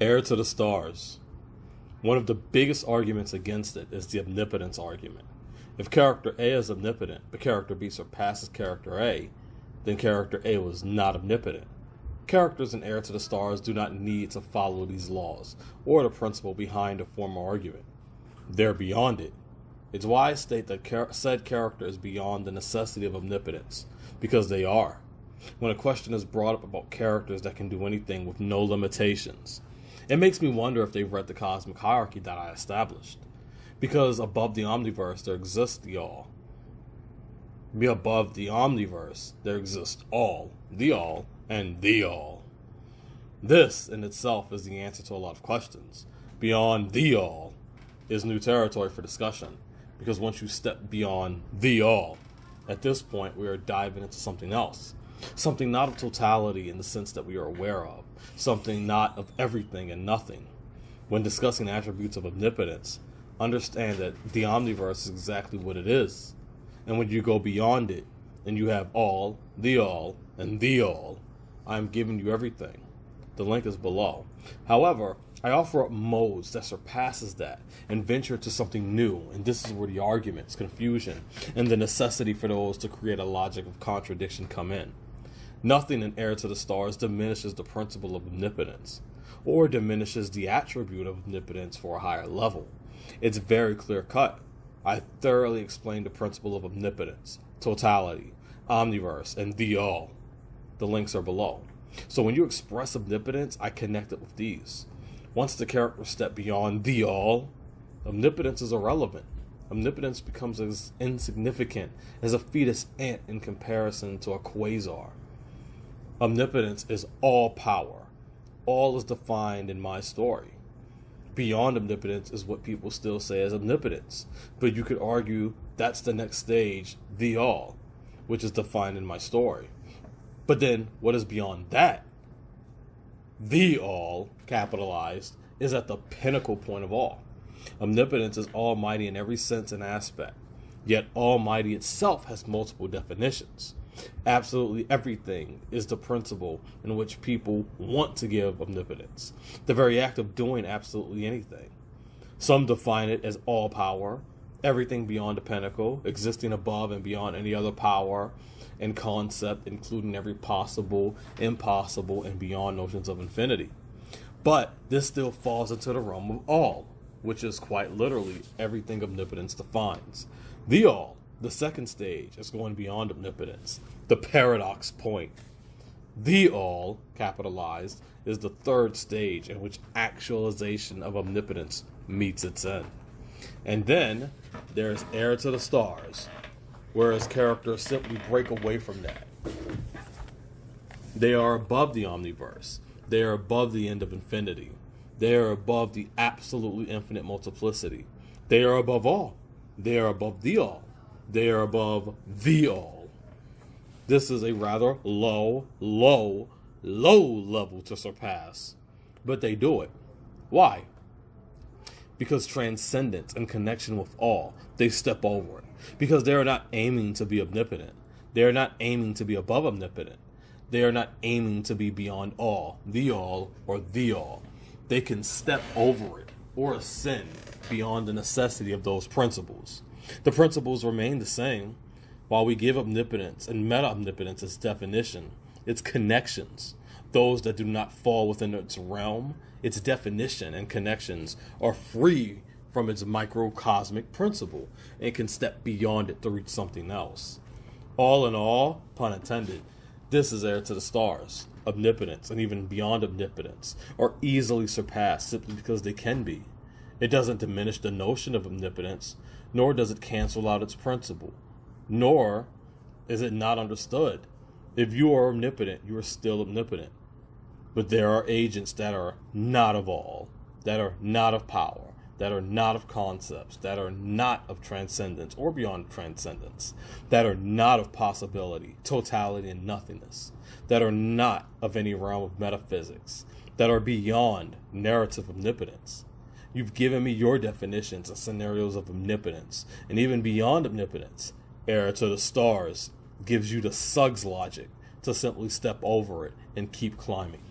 Heir to the stars. One of the biggest arguments against it is the omnipotence argument. If character A is omnipotent, but character B surpasses character A, then character A was not omnipotent. Characters in Heir to the Stars do not need to follow these laws or the principle behind the former argument. They're beyond it. It's why I state that said character is beyond the necessity of omnipotence, because they are. When a question is brought up about characters that can do anything with no limitations, it makes me wonder if they've read the cosmic hierarchy that I established. Because above the omniverse there exists the all. Above the omniverse there exists all, and the all. This in itself is the answer to a lot of questions. Beyond the all is new territory for discussion, because once you step beyond the all, at this point we are diving into something else. Something not of totality in the sense that we are aware of. Something not of everything and nothing. When discussing attributes of omnipotence, understand that the omniverse is exactly what it is. And when you go beyond it, and you have all, and the all, I'm giving you everything. The link is below. However, I offer up modes that surpasses that and venture to something new, and this is where the arguments, confusion, and the necessity for those to create a logic of contradiction come in. Nothing in Heir to the Stars diminishes the principle of omnipotence, or diminishes the attribute of omnipotence for a higher level. It's very clear-cut. I thoroughly explained the principle of omnipotence, totality, omniverse, and the all. The links are below. So when you express omnipotence, I connect it with these. Once the character step beyond the all, omnipotence is irrelevant. Omnipotence becomes as insignificant as a fetus ant in comparison to a quasar. Omnipotence is all power. All is defined in my story. Beyond omnipotence is what people still say as omnipotence, but you could argue that's the next stage, the all, which is defined in my story. But then, what is beyond that? The all, capitalized, is at the pinnacle point of all. Omnipotence is almighty in every sense and aspect, yet almighty itself has multiple definitions. Absolutely everything is the principle in which people want to give omnipotence, the very act of doing absolutely anything. Some define it as all power, everything beyond the pinnacle, existing above and beyond any other power and concept, including every possible, impossible, and beyond notions of infinity. But this still falls into the realm of all, which is quite literally everything omnipotence defines. The all, the second stage, is going beyond omnipotence, the paradox point. The all, capitalized, is the third stage in which actualization of omnipotence meets its end. And then there's Heir to the Stars, whereas characters simply break away from that. They are above the omniverse. They are above the end of infinity. They are above the absolutely infinite multiplicity. They are above all. They are above the all. They are above the all. This is a rather low level to surpass. But they do it. Why? Because transcendence and connection with all, they step over it. Because they are not aiming to be omnipotent. They are not aiming to be above omnipotent. They are not aiming to be beyond all, or the all. They can step over it or ascend beyond the necessity of those principles. The principles remain the same. While we give omnipotence and meta-omnipotence its definition, its connections, those that do not fall within its realm, its definition and connections are free from its microcosmic principle and can step beyond it to reach something else. All in all, pun intended, this is Heir to the Stars. Omnipotence and even beyond omnipotence are easily surpassed simply because they can be. It doesn't diminish the notion of omnipotence, nor does it cancel out its principle, nor is it not understood. If you are omnipotent, you are still omnipotent. But there are agents that are not of all, that are not of power, that are not of concepts, that are not of transcendence or beyond transcendence, that are not of possibility, totality, and nothingness, that are not of any realm of metaphysics, that are beyond narrative omnipotence. You've given me your definitions and scenarios of omnipotence, and even beyond omnipotence. Heir to the Stars gives you the Suggs logic to simply step over it and keep climbing.